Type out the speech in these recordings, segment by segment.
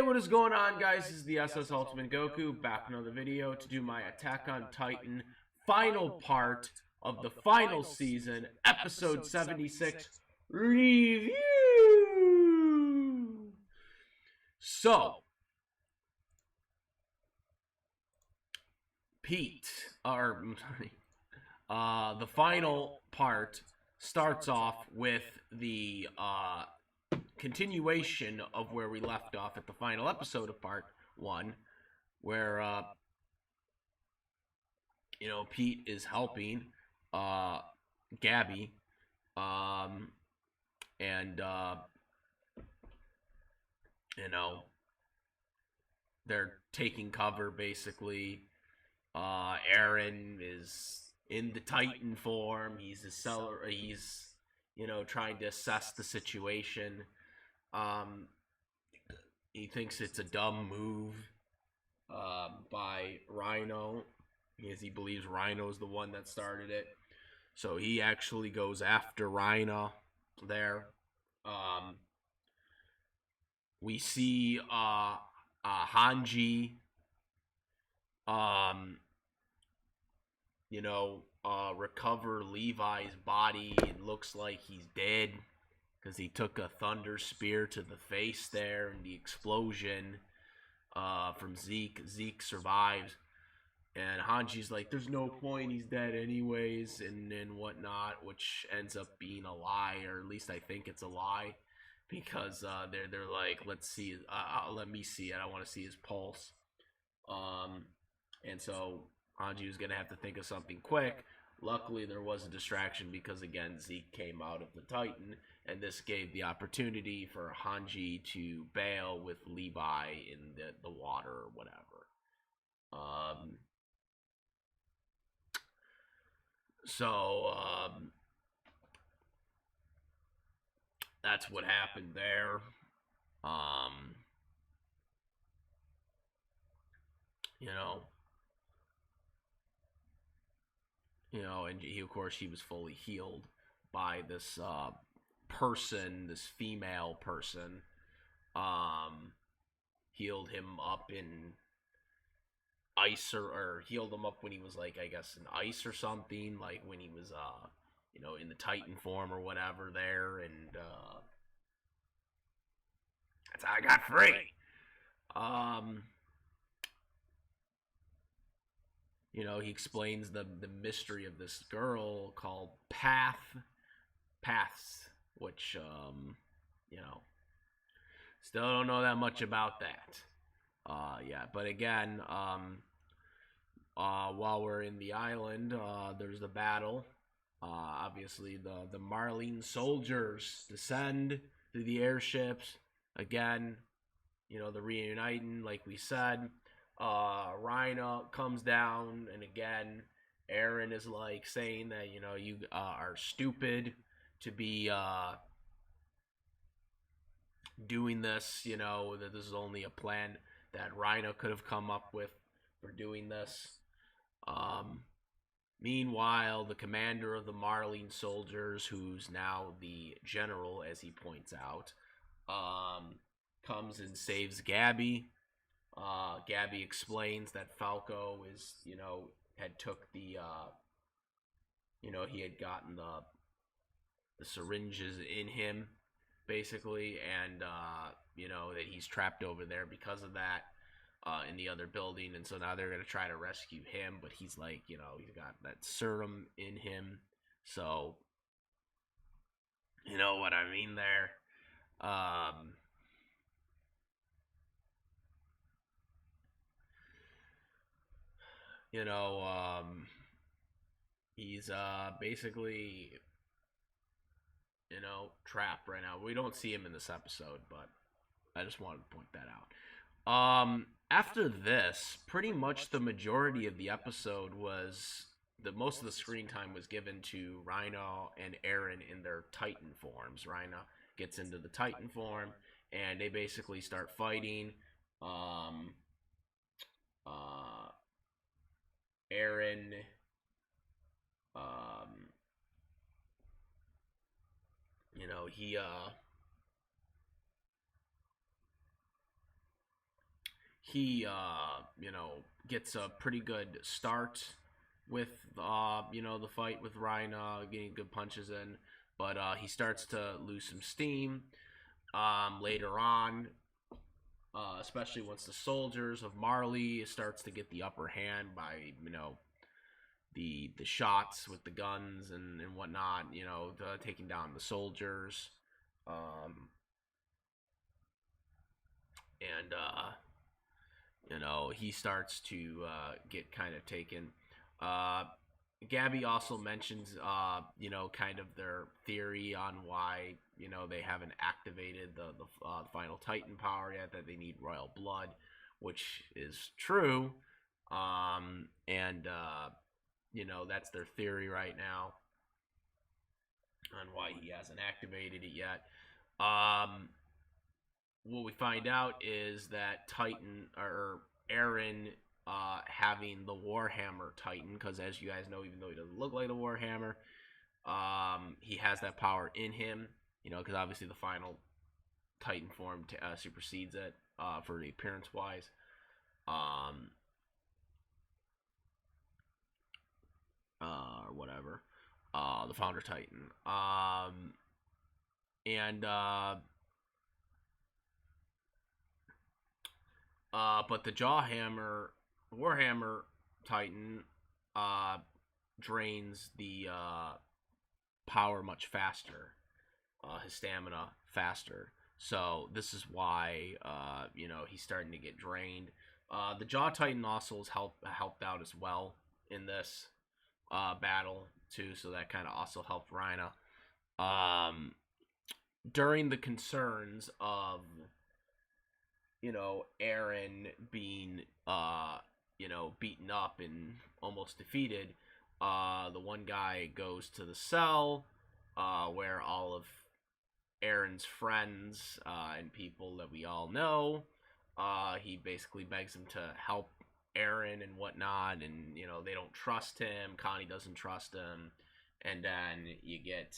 Hey, what is going on, guys? This is the SS Ultimate Goku, back with another video to do my Attack on Titan final part of the final season, episode 76 review. So, the final part starts off with the continuation of where we left off at the final episode of part 1, where Pete is helping Gabby, and they're taking cover basically. Eren is in the Titan form. He's trying to assess the situation. He thinks it's a dumb move by Rhino, because he believes Rhino's the one that started it. So he actually goes after Rhino there. We see Hanji recover Levi's body. It looks like he's dead because he took a thunder spear to the face there, and the explosion from Zeke. Zeke survives, and Hanji's like, there's no point, he's dead anyways, and whatnot, which ends up being a lie, or at least I think it's a lie, because they're like, let me see it, I want to see his pulse. And so Hanji was going to have to think of something quick. Luckily, there was a distraction because, again, Zeke came out of the Titan, and this gave the opportunity for Hanji to bail with Levi in the water or whatever. That's what happened there. And he, of course, he was fully healed by this person, this female person. Healed him up in ice, or healed him up when he was, like, I guess in ice or something, like when he was in the Titan form or whatever there, and that's how I got free. He explains the mystery of this girl called Paths, which, still don't know that much about that. But again, while we're in the island, there's the battle. Obviously, the Marlene soldiers descend through the airships. Again, the reuniting, like we said. Rhino comes down, and again, Eren is like saying that, you are stupid to be doing this, that this is only a plan that Rhino could have come up with for doing this. Meanwhile, the commander of the Marlene soldiers, who's now the general, as he points out, comes and saves Gabby. Gabby explains that Falco is, had took the, he had gotten the syringes in him, basically, and, that he's trapped over there because of that, in the other building, and so now they're going to try to rescue him, but he's like, he's got that serum in him, so, you know what I mean there. He's basically, trapped right now. We don't see him in this episode, but I just wanted to point that out. After this, pretty much the majority of the episode was, most of the screen time was given to Rhino and Eren in their Titan forms. Rhino gets into the Titan form, and they basically start fighting. Eren, he gets a pretty good start with the fight with Reiner, getting good punches in, but he starts to lose some steam later on, especially once the soldiers of Marley starts to get the upper hand by the shots with the guns and whatnot, taking down the soldiers, um, and he starts to get kind of taken. Uh, Gabby also mentions, kind of their theory on why, they haven't activated the final Titan power yet, that they need royal blood, which is true. And, that's their theory right now on why he hasn't activated it yet. What we find out is that Titan, or Eren, having the Warhammer Titan, because as you guys know, even though he doesn't look like the Warhammer, he has that power in him. Because obviously the final Titan form supersedes it for the appearance wise. Or whatever. The Founder Titan. And but the Warhammer Titan drains the power much faster, his stamina faster. So this is why he's starting to get drained. The Jaw Titan also has helped out as well in this battle too, so that kind of also helped Reiner. During the concerns of Eren being beaten up and almost defeated, the one guy goes to the cell where all of Eren's friends and people that we all know, he basically begs him to help Eren and whatnot, and they don't trust him. Connie doesn't trust him, and then you get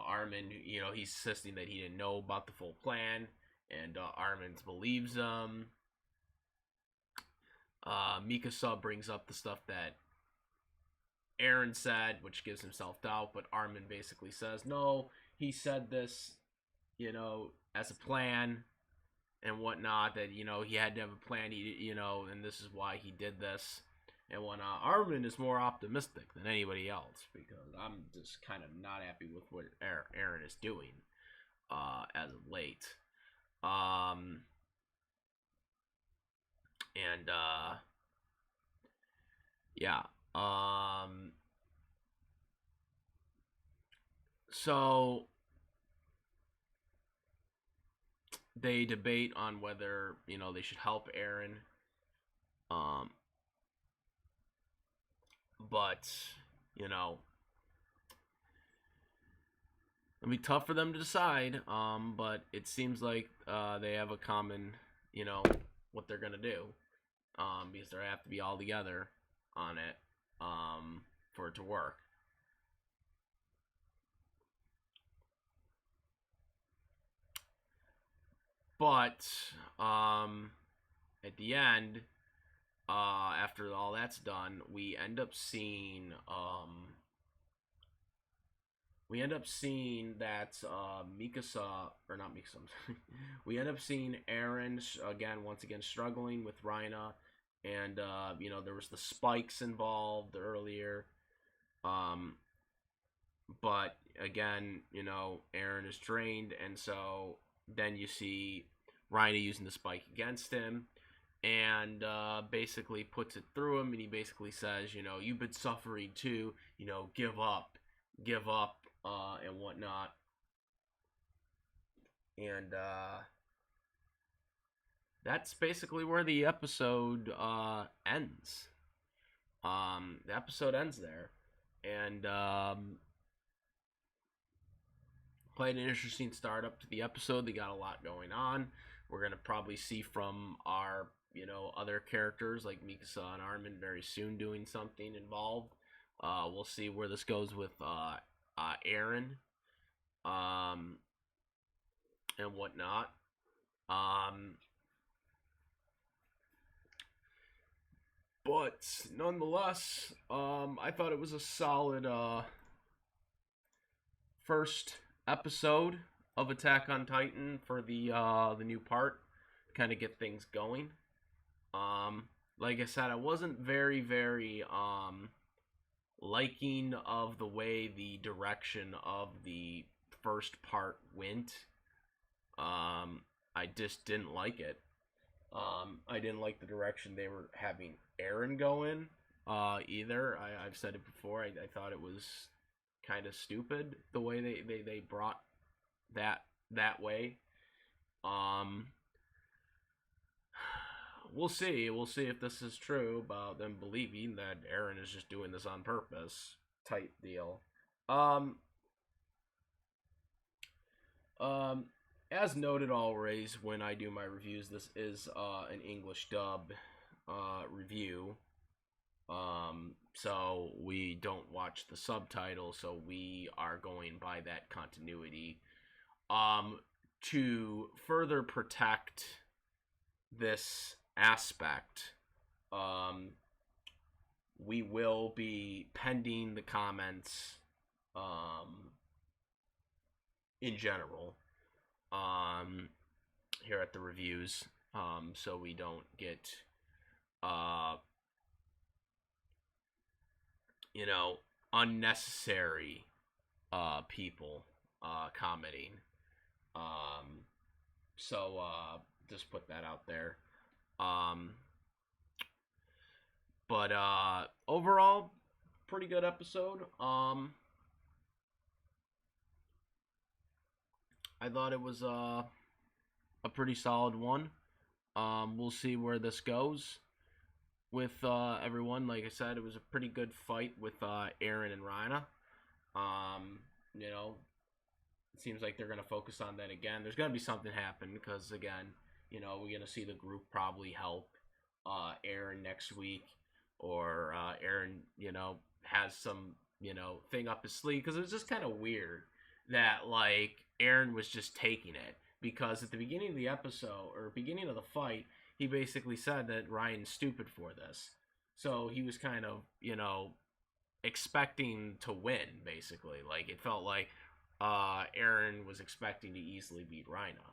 Armin, he's insisting that he didn't know about the full plan, and Armin believes him. Mikasa brings up the stuff that Eren said, which gives him self-doubt, but Armin basically says, no, he said this, as a plan and whatnot, that, he had to have a plan, and this is why he did this. And when Armin is more optimistic than anybody else, because I'm just kind of not happy with what Eren is doing as of late. And yeah. So they debate on whether they should help Eren. But it'll be tough for them to decide. But it seems like they have a common, what they're gonna do. Because they have to be all together on it for it to work. But at the end, after all that's done, we end up seeing that Mikasa, or not Mikasa, we end up seeing Eren once again struggling with Reiner, and there was the spikes involved earlier, but again, Eren is drained, and so then you see Reiner using the spike against him, and basically puts it through him, and he basically says, you've been suffering too, give up, and whatnot. And that's basically where the episode ends. The episode ends there, and quite an interesting start up to the episode. They got a lot going on. We're gonna probably see from our other characters like Mikasa and Armin very soon doing something involved. We'll see where this goes with Eren, and whatnot. Um, but nonetheless, I thought it was a solid first episode of Attack on Titan for the new part, kind of get things going. Like I said, I wasn't very liking of the way the direction of the first part went. I just didn't like it. I didn't like the direction they were having Eren go in either. I've said it before. I thought it was kind of stupid the way they brought that way. Um, we'll see. We'll see if this is true about them believing that Eren is just doing this on purpose type deal. Um, um, as noted always when I do my reviews, this is an English dub review. So we don't watch the subtitles, so we are going by that continuity. To further protect this aspect, we will be pending the comments in general here at the reviews, so we don't get you know, unnecessary people commenting. So just put that out there. But overall, pretty good episode. I thought it was a pretty solid one. We'll see where this goes with everyone. Like I said, it was a pretty good fight with Eren and Reiner. You know, it seems like they're going to focus on that again. There's going to be something happen because, again, you know, we're going to see the group probably help Eren next week, or Eren, you know, has some, you know, thing up his sleeve, because it was just kind of weird that, like, Eren was just taking it, because at the beginning of the episode, or beginning of the fight, he basically said that Ryan's stupid for this. So he was kind of, you know, expecting to win, basically. Like, it felt like Eren was expecting to easily beat Reiner.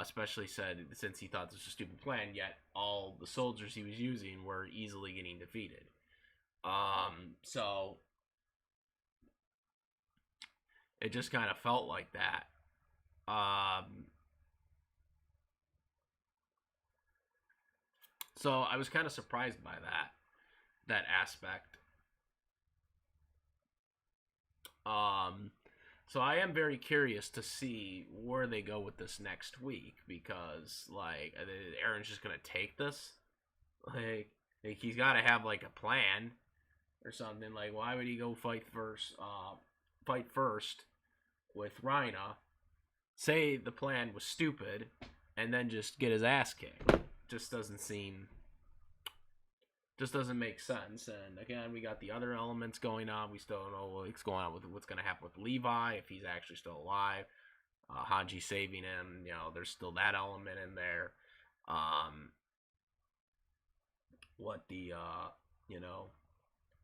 Especially said since he thought this was a stupid plan, yet all the soldiers he was using were easily getting defeated. So it just kind of felt like that. So I was kind of surprised by that aspect. So I am very curious to see where they go with this next week, because like Eren's just gonna take this, like he's got to have like a plan or something. Like, why would he go fight first? Fight first with Reiner. Say the plan was stupid, and then just get his ass kicked. Just doesn't seem. Just doesn't make sense. And again, we got the other elements going on. We still don't know what's going on with what's going to happen with Levi, if he's actually still alive. Hanji saving him, you know, there's still that element in there. What the you know,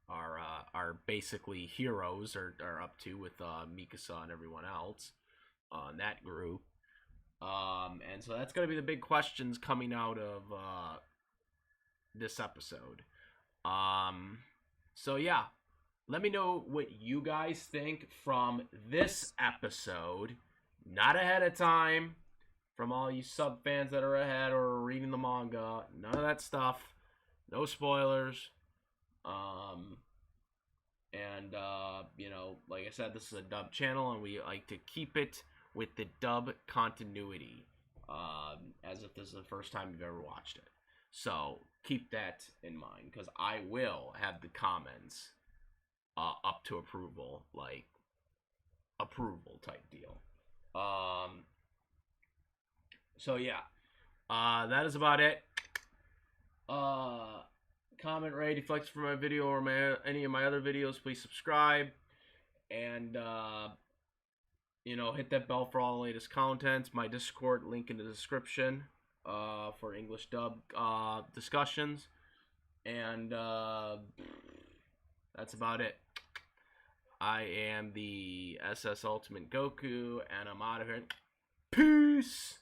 our basically heroes are up to with Mikasa and everyone else on that group. And so that's going to be the big questions coming out of this episode. So yeah, let me know what you guys think from this episode. Not ahead of time, from all you sub fans that are ahead or reading the manga. None of that stuff. No spoilers. And you know, like I said, this is a dub channel, and we like to keep it with the dub continuity, as if this is the first time you've ever watched it. So keep that in mind, because I will have the comments up to approval, like approval type deal. So yeah, that is about it. Comment, rate, deflects for my video or any of my other videos. Please subscribe, and hit that bell for all the latest content. My Discord link in the description for English dub discussions. And that's about it. I am the SS Ultimate Goku, and I'm out of here. Peace!